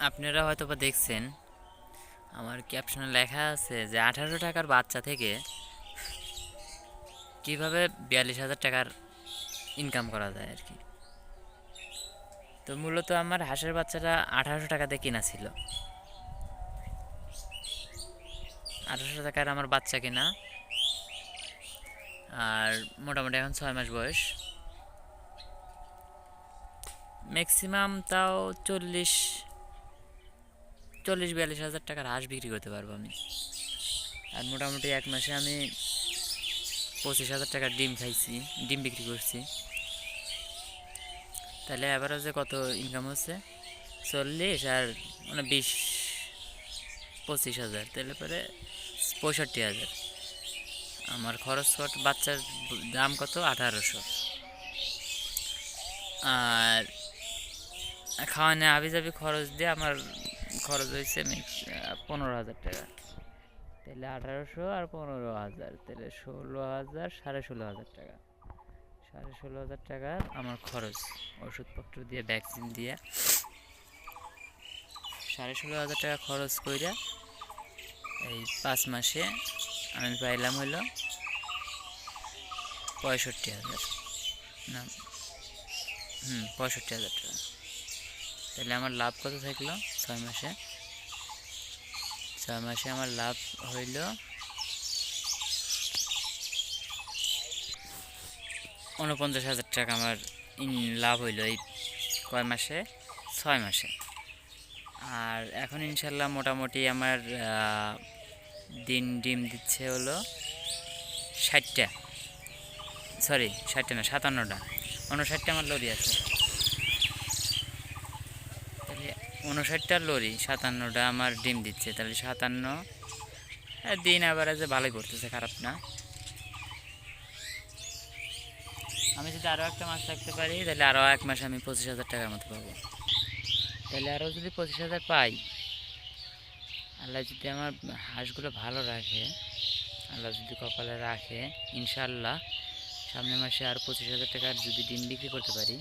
আপনারা হয়তো বা দেখছেন আমার ক্যাপশনে লেখা আছে যে 1800 টাকার বাচ্চা থেকে কিভাবে 42,000 টাকার ইনকাম করা যায় আর কি। তো মূলত আমার হাঁসের বাচ্চাটা 1800 টাকাতে কেনা ছিল। 1800 টাকার আমার বাচ্চা কেনা, আর মোটামুটি এখন 6 মাস বয়স। ম্যাক্সিমাম তাও 40-42 হাজার টাকার হাঁস বিক্রি করতে পারবো আমি। আর মোটামুটি 1 মাসে আমি 25,000 টাকার ডিম খাইছি, ডিম বিক্রি করছি। তাহলে অ্যাভারেজে কত ইনকাম হচ্ছে? 40 আর 20-25 হাজার, তাহলে পরে 65,000। আমার খরচ বাচ্চার দাম কত? 1800। আর খাওয়ানো হাবিজাবি খরচ দিয়ে আমার খরচ হয়েছে 15,000 টাকা। তাহলে 1800 আর 15,000, তাহলে 16,000, 16,500 টাকা। 16,500 টাকা আমার খরচ, ওষুধপত্র দিয়ে, ভ্যাকসিন দিয়ে 16,500 টাকা খরচ করে এই 5 মাসে আমি পাইলাম হলো 65,000। না, 65,000 টাকা। তাহলে আমার লাভ কত থাকলো 6 মাসে? 6 মাসে আমার লাভ হইল 49,000 টাকা। আমার লাভ হইল এই কয় মাসে? 6 মাসে। আর এখন ইনশাল্লাহ মোটামুটি আমার ডিম দিচ্ছে হলো 60টা, সরি 60টা না, 57টা, 59টা আমার লরি আছে। তাহলে 59টা লরি, 57টা আমার ডিম দিচ্ছে, তাহলে 57 দিন অ্যাভারেজে ভালোই করতেছে, খারাপ না। আমি যদি আরও একটা মাস রাখতে পারি তাহলে আরও 1 মাসে আমি 25,000 টাকার মতো পাবো। তাহলে আরও যদি 25,000 পাই, আল্লাহ যদি আমার হাঁসগুলো ভালো রাখে, আল্লাহ যদি কপালে রাখে, ইনশাল্লাহ সামনের মাসে আর 25,000 টাকার যদি ডিম বিক্রি করতে পারি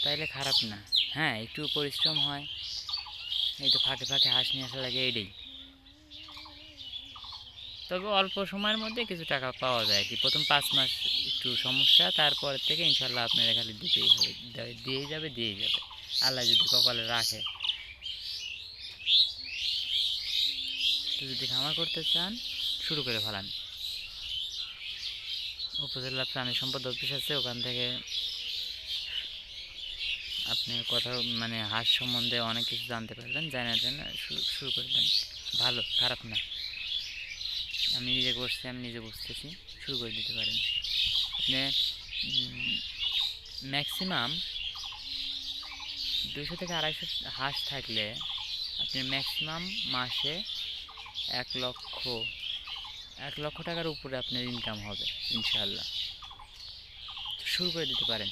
তাইলে খারাপ না। হ্যাঁ, একটু পরিশ্রম হয়, এই তো ফাঁকে ফাঁকে হাঁস নিয়ে আসা লাগে, এইটাই। তবে অল্প সময়ের মধ্যে কিছু টাকা পাওয়া যায় কি। প্রথম 5 মাস একটু সমস্যা, তারপর থেকে ইনশাল্লাহ আপনারা খালি দিতেই হবে, দিয়েই যাবে। আল্লাহ যদি কপালে রাখে। তো যদি খামার করতে চান, শুরু করে ফেলান। উপজেলা প্রাণী সম্পদ অফিস আছে, ওখান থেকে আপনি কথা হাঁস সম্বন্ধে অনেক কিছু জানতে পারবেন। জানার জন্য শুরু করে দেন, ভালো, খারাপ না। আমি নিজে করছি, আমি নিজে বুঝতেছি, শুরু করে দিতে পারেন। আপনি ম্যাক্সিমাম 200 থেকে 250 হাঁস থাকলে আপনি ম্যাক্সিমাম মাসে 1 লক্ষ টাকার উপরে আপনার ইনকাম হবে ইনশাআল্লাহ। শুরু করে দিতে পারেন।